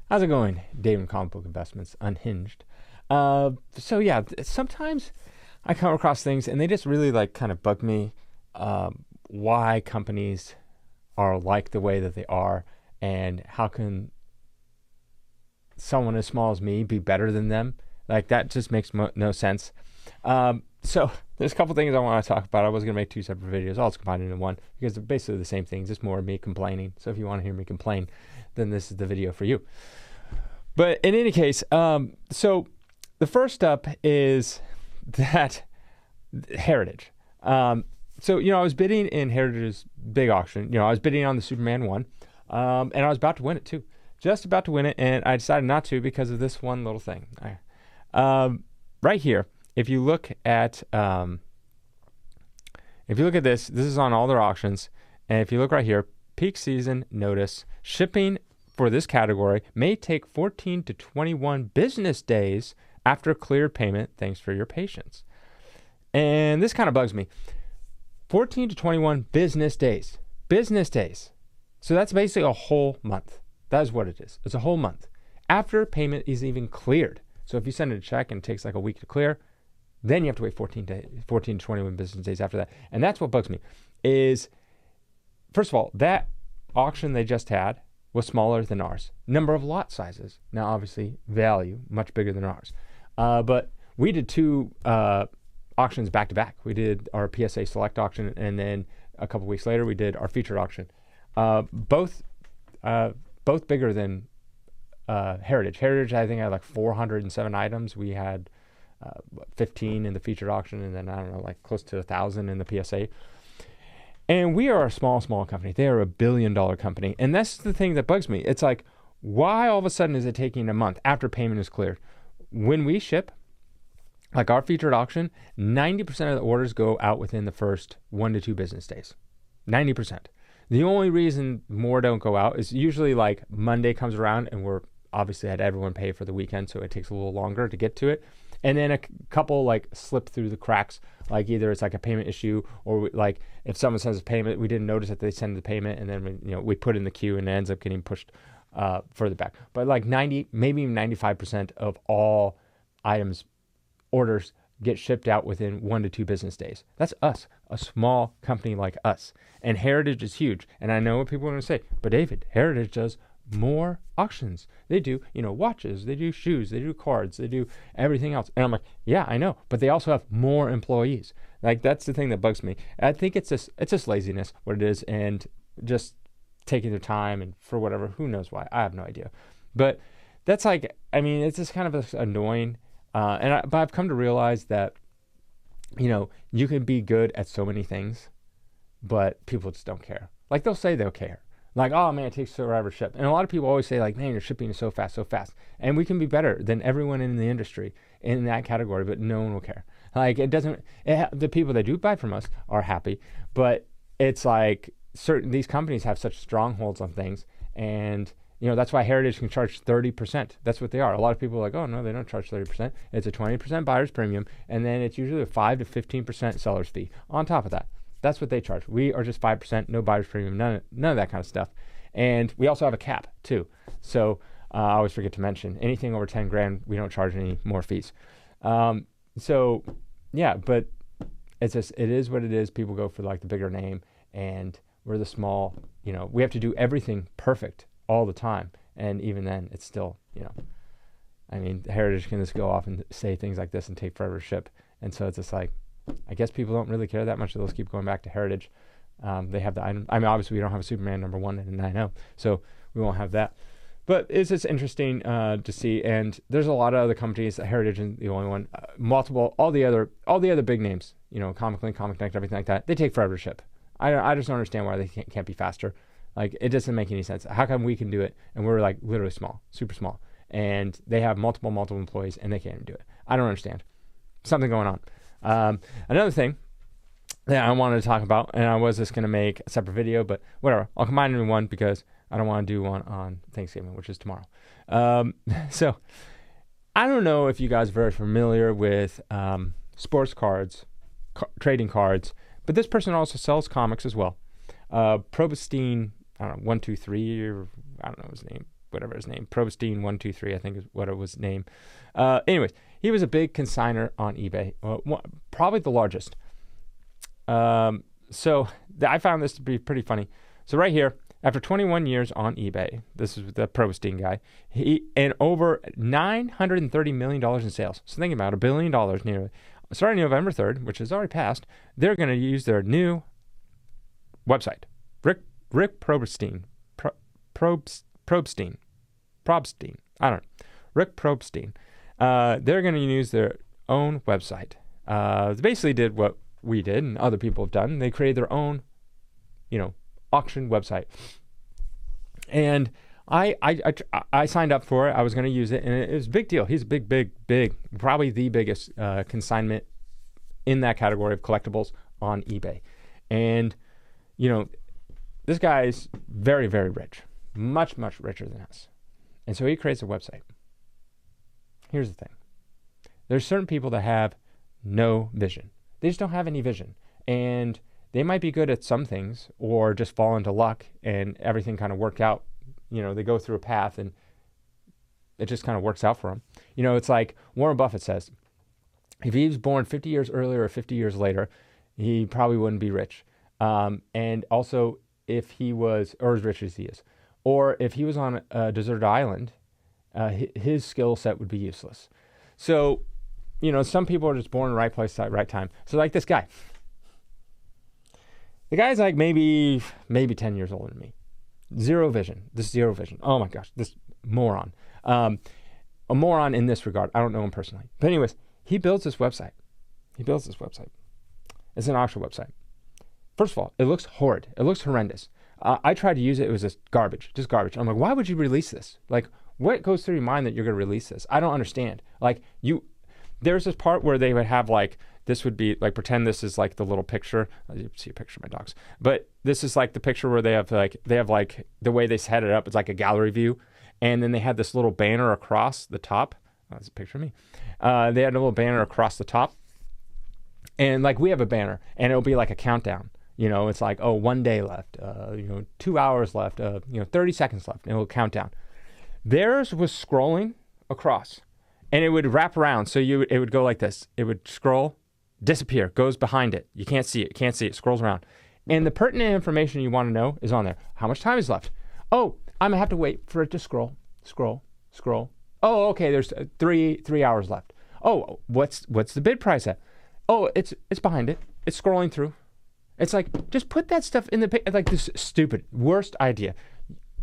How's it going? Dave and Comic Book Investments Unhinged. Sometimes I come across things and they just really like kind of bug me. Why companies are like the way that they are, and how can someone as small as me be better than them? Like that just makes no sense. So there's a couple things I want to talk about. I was going to make two separate videos. I'll just combine it into one because they're basically the same things. It's more of me complaining. So if you want to hear me complain, then this is the video for you. But in any case, so the first up is that Heritage. I was bidding in Heritage's big auction. I was bidding on the Superman one, and I was about to win it too. Just about to win it, and I decided not to because of this one little thing. Right here, if you look at this is on all their auctions, and if you look right here, peak season notice, shipping for this category may take 14 to 21 business days after cleared payment. Thanks for your patience. And this kind of bugs me. 14 to 21 business days. Business days. So that's basically a whole month. That is what it is. It's a whole month. After payment is even cleared. So if you send a check and it takes like a week to clear, then you have to wait 14 to 21 business days after that. And that's what bugs me is, first of all, that auction they just had was smaller than ours. Number of lot sizes. Now, obviously, value, much bigger than ours. But we did two auctions back to back. We did our PSA Select auction, and then a couple weeks later, we did our featured auction. Both bigger than Heritage. Heritage, I think, had like 407 items. We had 15 in the featured auction, and then, I don't know, like close to 1,000 in the PSA. And we are a small company. They are $1 billion company. And that's the thing that bugs me. It's like, why all of a sudden is it taking a month after payment is cleared? When we ship, like our featured auction, 90% of the orders go out within the first 1 to 2 business days. 90%. The only reason more don't go out is usually like Monday comes around and we're obviously had everyone pay for the weekend, so it takes a little longer to get to it. And then a couple like slip through the cracks, like either it's like a payment issue, or like if someone sends a payment, we didn't notice that they send the payment, and then we put in the queue and it ends up getting pushed further back. But like 90, maybe even 95% of all items, orders get shipped out within 1 to 2 business days. That's us, a small company like us. And Heritage is huge. And I know what people are going to say, but David, Heritage does more auctions. They do, watches, they do shoes, they do cards, they do everything else. And I'm like, yeah, I know, but they also have more employees. Like that's the thing that bugs me. I think it's just laziness, what it is, and just taking their time and for whatever, who knows why. I have no idea. But that's like, it's just kind of annoying. But I've come to realize that, you can be good at so many things, but people just don't care. Like they'll say they'll care. Like, oh man, it takes forever to ship. And a lot of people always say like, man, your shipping is so fast. And we can be better than everyone in the industry in that category, but no one will care. Like the people that do buy from us are happy, but it's like these companies have such strongholds on things. And, that's why Heritage can charge 30%. That's what they are. A lot of people are like, oh no, they don't charge 30%. It's a 20% buyer's premium. And then it's usually a 5 to 15% seller's fee on top of that. That's what they charge. We are just 5%, no buyer's premium, none of that kind of stuff. And we also have a cap too. So I always forget to mention anything over 10 grand, we don't charge any more fees. But it is what it is. People go for like the bigger name, and we're the small, we have to do everything perfect all the time. And even then it's still, Heritage can just go off and say things like this and take forever to ship. And so it's just like, I guess people don't really care that much. They'll just keep going back to Heritage. They have the item. Obviously we don't have a Superman #1 in 9.0, so we won't have that. But it's just interesting to see. And there's a lot of other companies. Heritage isn't the only one. All the other big names. Comic Link, Comic Connect, everything like that. They take forever to ship. I just don't understand why they can't be faster. Like it doesn't make any sense. How come we can do it and we're like literally small, super small, and they have multiple employees and they can't even do it? I don't understand. Something going on. Another thing that I wanted to talk about, and I was just going to make a separate video, but whatever. I'll combine it in one because I don't want to do one on Thanksgiving, which is tomorrow. So I don't know if you guys are very familiar with sports cards, trading cards, but this person also sells comics as well. Probstein, I don't know, 123, or I don't know his name, whatever his name, Probstein 123, I think is what it was named. Anyways, he was a big consigner on eBay, probably the largest. So I found this to be pretty funny. So right here, after 21 years on eBay, this is the Probstein guy, and over $930 million in sales. So think about $1 billion nearly. Starting November 3rd, which has already passed, they're going to use their new website. Rick Probstein. Probstein. I don't know. Rick Probstein. They're going to use their own website. They basically did what we did and other people have done. They created their own, auction website. And I signed up for it. I was going to use it, and it was a big deal. He's a big, probably the biggest consignment in that category of collectibles on eBay. And, this guy's very, very rich, much, much richer than us. And so he creates a website. Here's the thing. There's certain people that have no vision. They just don't have any vision. And they might be good at some things or just fall into luck and everything kind of worked out. They go through a path and it just kind of works out for them. It's like Warren Buffett says, if he was born 50 years earlier or 50 years later, he probably wouldn't be rich. And also if he was, or as rich as he is, or if he was on a deserted island, his skill set would be useless. So, some people are just born in the right place at the right time. So like this guy. The guy's like maybe 10 years older than me. Zero vision. Oh my gosh, this moron. A moron in this regard. I don't know him personally. But anyways, he builds this website. It's an auction website. First of all, it looks horrid. It looks horrendous. I tried to use it. It was just garbage. I'm like, why would you release this? Like, what goes through your mind that you're going to release this? I don't understand. Like, there's this part where they would have like, this would be like, pretend this is like the little picture. You see a picture of my dogs. But this is like the picture where they have like the way they set it up. It's like a gallery view. And then they had this little banner across the top. Oh, that's a picture of me. They had a little banner across the top. And like we have a banner and it'll be like a countdown. It's like, 1 day left, 2 hours left, 30 seconds left, and it'll count down. Theirs was scrolling across, and it would wrap around. So it would go like this. It would scroll, disappear, goes behind it. You can't see it, scrolls around. And the pertinent information you want to know is on there. How much time is left? Oh, I'm going to have to wait for it to scroll. Oh, okay, there's 3 hours left. Oh, what's the bid price at? Oh, it's behind it. It's scrolling through. It's like, just put that stuff in like this stupid, worst idea.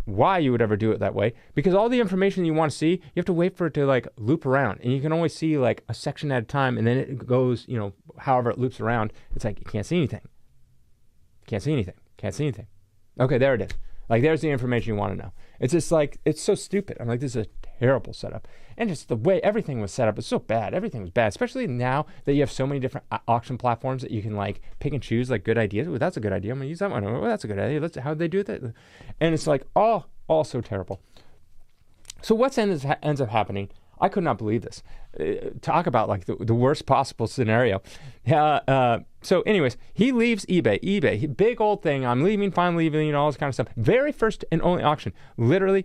Why you would ever do it that way? Because all the information you want to see, you have to wait for it to like loop around. And you can only see like a section at a time. And then it goes, however it loops around. It's like, you can't see anything. Okay, there it is. Like, there's the information you want to know. It's just like, it's so stupid. I'm like, this is a terrible setup. And just the way everything was set up is so bad. Everything was bad, especially now that you have so many different auction platforms that you can like pick and choose like good ideas. Oh, that's a good idea. I'm going to use that one. Oh, that's a good idea. How'd they do that? And it's like, all so terrible. So what ends up happening? I could not believe this. Talk about like the worst possible scenario. So anyways, he leaves eBay, big old thing. I'm finally leaving, all this kind of stuff. Very first and only auction, literally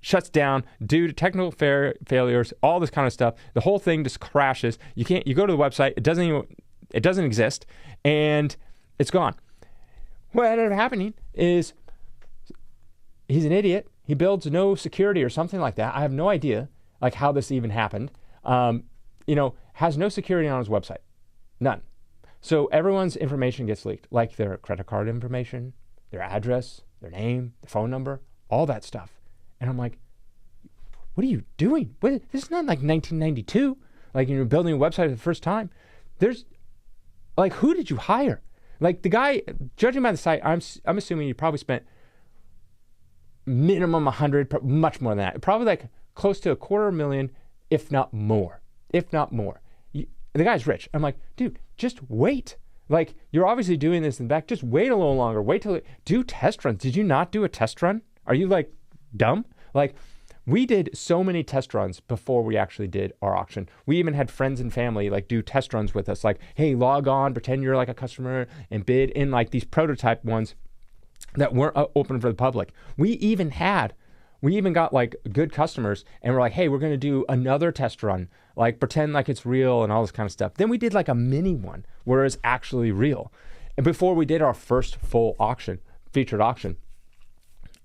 shuts down due to technical failures, all this kind of stuff. The whole thing just crashes. You go to the website, it doesn't exist, and it's gone. What ended up happening is he's an idiot. He builds no security or something like that. I have no idea like how this even happened. Has no security on his website. None. So everyone's information gets leaked, like their credit card information, their address, their name, their phone number, all that stuff. And I'm like, what are you doing? This is not like 1992. Like you're building a website for the first time. There's like, who did you hire? Like the guy, judging by the site, I'm assuming you probably spent minimum 100, much more than that. Probably like close to $250,000, if not more. The guy's rich. I'm like, dude, just wait. Like, you're obviously doing this in the back. Just wait a little longer. Wait till do test runs. Did you not do a test run? Are you like dumb? Like, we did so many test runs before we actually did our auction. We even had friends and family like do test runs with us. Like, hey, log on, pretend you're like a customer and bid in like these prototype ones that weren't open for the public. We even had We even got like good customers and we're like, hey, we're going to do another test run, like pretend like it's real and all this kind of stuff. Then we did like a mini one where it's actually real. And before we did our first full auction, featured auction.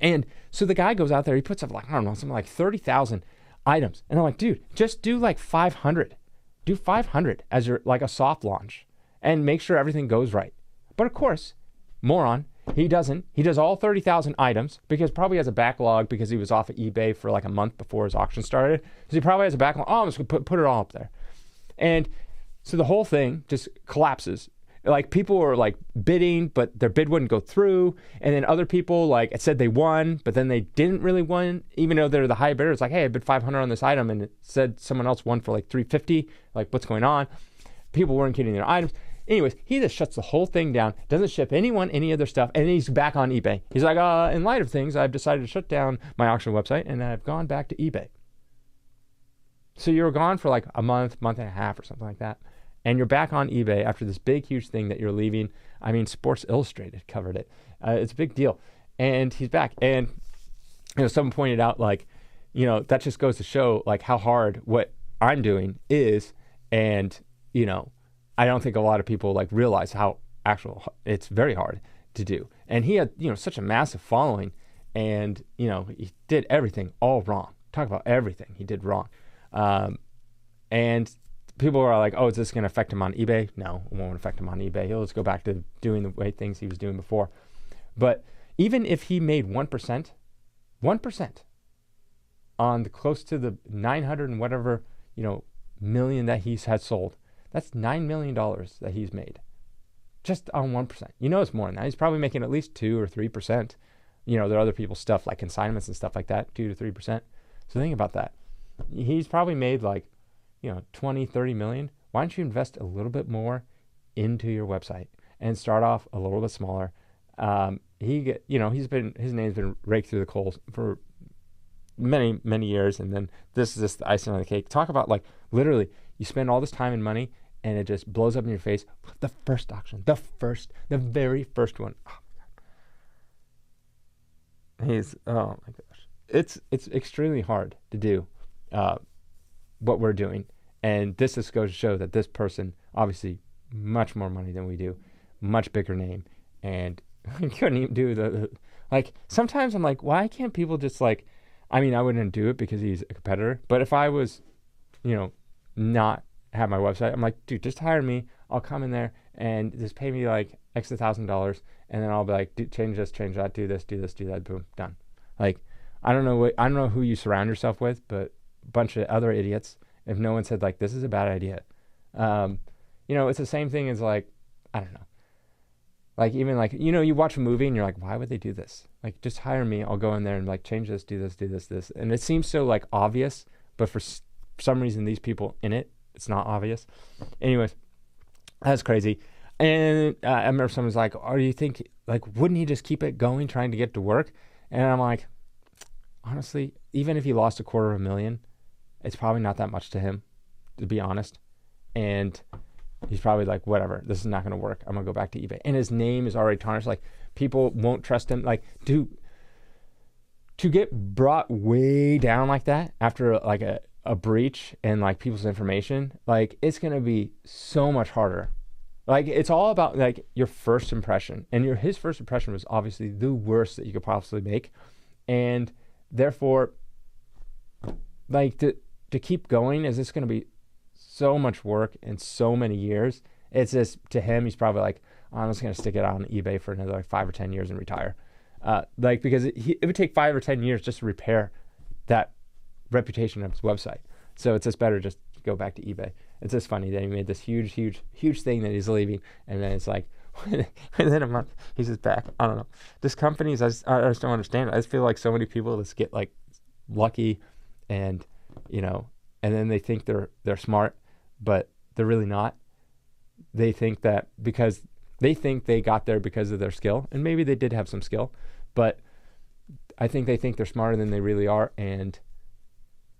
And so the guy goes out there, he puts up like, I don't know, something like 30,000 items. And I'm like, dude, just do like 500. Do 500 as your like a soft launch and make sure everything goes right. But of course, moron, he doesn't. He does all 30,000 items because probably has a backlog because he was off of eBay for like a month before his auction started. So he probably has a backlog. Oh, I'm just going to put it all up there. And so the whole thing just collapses. Like people were like bidding, but their bid wouldn't go through. And then other people like it said they won, but then they didn't really win, even though they're the high bidder. It's like, hey, I bid 500 on this item and it said someone else won for like 350. Like what's going on? People weren't getting their items. Anyways, he just shuts the whole thing down, doesn't ship anyone any of their stuff, and he's back on eBay. He's like, in light of things, I've decided to shut down my auction website, and I've gone back to eBay. So you're gone for like a month, month and a half or something like that, and you're back on eBay after this big, huge thing that you're leaving. I mean, Sports Illustrated covered it. It's a big deal. And he's back. And, someone pointed out, like, that just goes to show, like, how hard what I'm doing is, and, I don't think a lot of people like realize how it's very hard to do. And he had, such a massive following and, he did everything all wrong. Talk about everything he did wrong. And people are like, oh, is this going to affect him on eBay? No, it won't affect him on eBay. He'll just go back to doing the way things he was doing before. But even if he made 1% on the close to the 900 and whatever, million that he's had sold, that's $9 million that he's made just on 1%. It's more than that. He's probably making at least 2 or 3%. There are other people's stuff like consignments and stuff like that, 2 to 3%. So think about that. He's probably made like, 20, 30 million. Why don't you invest a little bit more into your website and start off a little bit smaller? His name's been raked through the coals for many, many years. And then this is just the icing on the cake. Talk about like literally you spend all this time and money and it just blows up in your face. The first auction, the very first one. Oh my God. Oh my gosh. It's extremely hard to do what we're doing. And this just goes to show that this person, obviously much more money than we do, much bigger name. And he couldn't even do like, sometimes I'm like, why can't people just like, I mean, I wouldn't do it because he's a competitor. But if I was, not have my website, I'm like, dude, just hire me. I'll come in there and just pay me like X $1,000. And then I'll be like, change this, change that, do this, do that, boom, done. Like, I don't know who you surround yourself with, but a bunch of other idiots. If no one said like, this is a bad idea. It's the same thing as like, I don't know. Like even like, you watch a movie and you're like, why would they do this? Like, just hire me. I'll go in there and like change this, do this. And it seems so like obvious, but for some reason, these people in it, it's not obvious. Anyways, that's crazy. And I remember someone's like, oh, do you think, like, wouldn't he just keep it going, trying to get to work? And I'm like, honestly, even if he lost $250,000, it's probably not that much to him, to be honest. And he's probably like, whatever, this is not going to work. I'm going to go back to eBay. And his name is already tarnished. Like, people won't trust him. Like, to get brought way down like that after like a breach and like people's information, like it's going to be so much harder. Like it's all about like your first impression, and his first impression was obviously the worst that you could possibly make. And therefore, like to keep going, is this going to be so much work and so many years? It's just, to him, he's probably like, I'm just going to stick it out on eBay for another like 5 or 10 years and retire. Because it would take 5 or 10 years just to repair that reputation of his website. So it's just better just go back to eBay. It's just funny that he made this huge thing that he's leaving, and then it's like within a month he's just back. I don't know. This companies, I just don't understand. I just feel like so many people just get like lucky, and and then they think they're smart, but they're really not. They think that because they think they got there because of their skill, and maybe they did have some skill, but I think they think they're smarter than they really are, and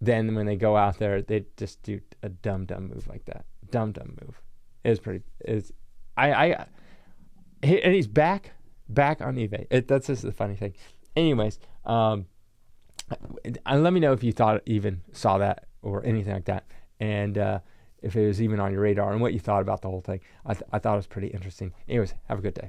then when they go out there, they just do a dumb move like that. Dumb move. And he's back on eBay. That's just the funny thing. Anyways, let me know if you even saw that or anything like that, and if it was even on your radar and what you thought about the whole thing. I thought it was pretty interesting. Anyways, have a good day.